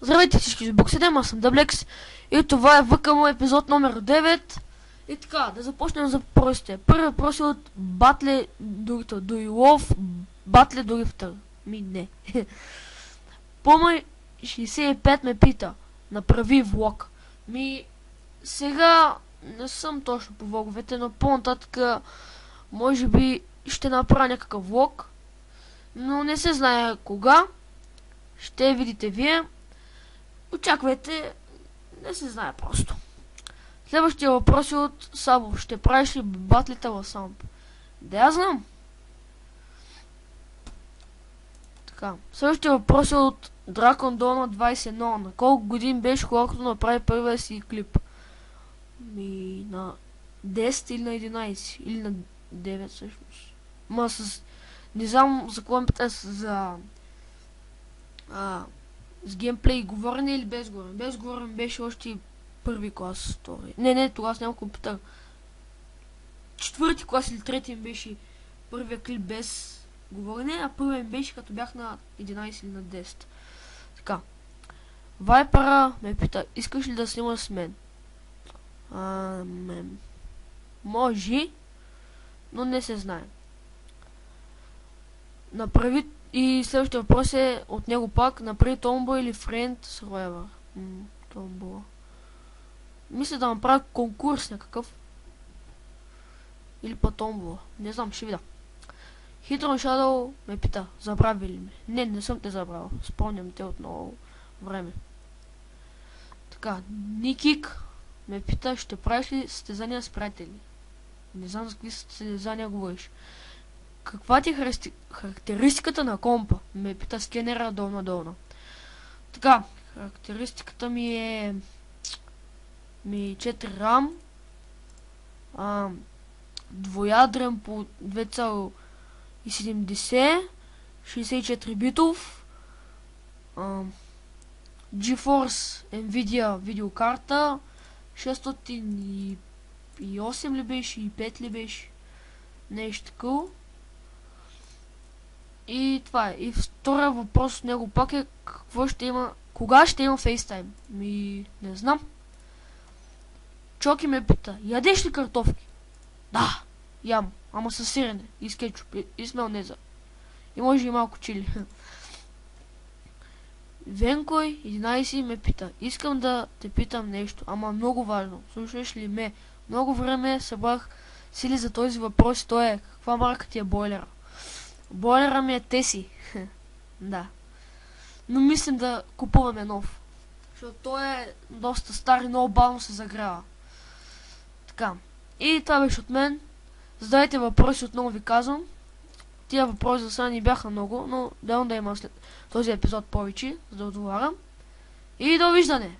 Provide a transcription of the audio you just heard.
Здравейте всички, Букседем, аз съм Дъблекс и това е ВКМ епизод номер 9. И така, да започнем за въпросите. Първи въпрос е от Батле Дурител. Do you love Батле Дурител? Не. Пома 65 ме пита, направи влог. Сега не съм точно по влоговете, но по-нататък може би ще направя някакъв влог, но не се знае кога. Ще видите вие. Очаквайте, не се знае просто. Следващия въпрос е от Сабо. Ще правиш ли батлите в Самп? Да, я знам. Така. Следващия въпрос е от Дракон Дона 21. На колко години беше когато направи първия си клип? На 10 или на 11? Или на 9 всъщност. Не знам за какво ме пита за... с геймплей говорене или без говорене? Без говорене беше още първи клас, втори. Не, тогава аз нямам компютър. Четвърти клас или трети беше първия клип без говорене, а първия ми беше като бях на 11 или на 10. Така. Вайпера ме пита, искаш ли да снимаш с мен? Може, но не се знае. Направи. И следващия въпрос е от него пак. Направи Tombola или Friend Survivor? Tombola. Мисля да направя конкурс някакъв. Или по Tombola. Не знам, ще видя. Хитрон Shadow ме пита, забрави ли ме? Не съм те забравил. Спомням те от много време. Така, Никик ме пита, ще правиш ли състезания с приятели? Не знам за какви състезания говориш. Каква ти е характеристиката на компа? Ме пита скенера долна. Така, характеристиката ми е 4 RAM, двоядрен по 2,70, 64 битов, GeForce Nvidia видеокарта, 608 ли беше и 5 ли беше? Нещо такова. И това е. И втория въпрос от него пак е какво ще има, кога ще има FaceTime? Не знам. Чоки ме пита, ядеш ли картофки? Да, ям, ама със сирене и с кетчуп и с майонеза. И може и малко чили. Венкой 11 ме пита, искам да те питам нещо, ама много важно. Слушаш ли ме? Много време събрах сили за този въпрос, то е, каква марка ти е бойлера? Бойлера ми е Теси. Да. Но мислим да купуваме нов. Защото той е доста стар и много бавно се загрява. Така. И това беше от мен. Задайте въпроси, отново ви казвам. Тия въпроси за сега не бяха много, но да има след този епизод повече, за да отговарям. И довиждане!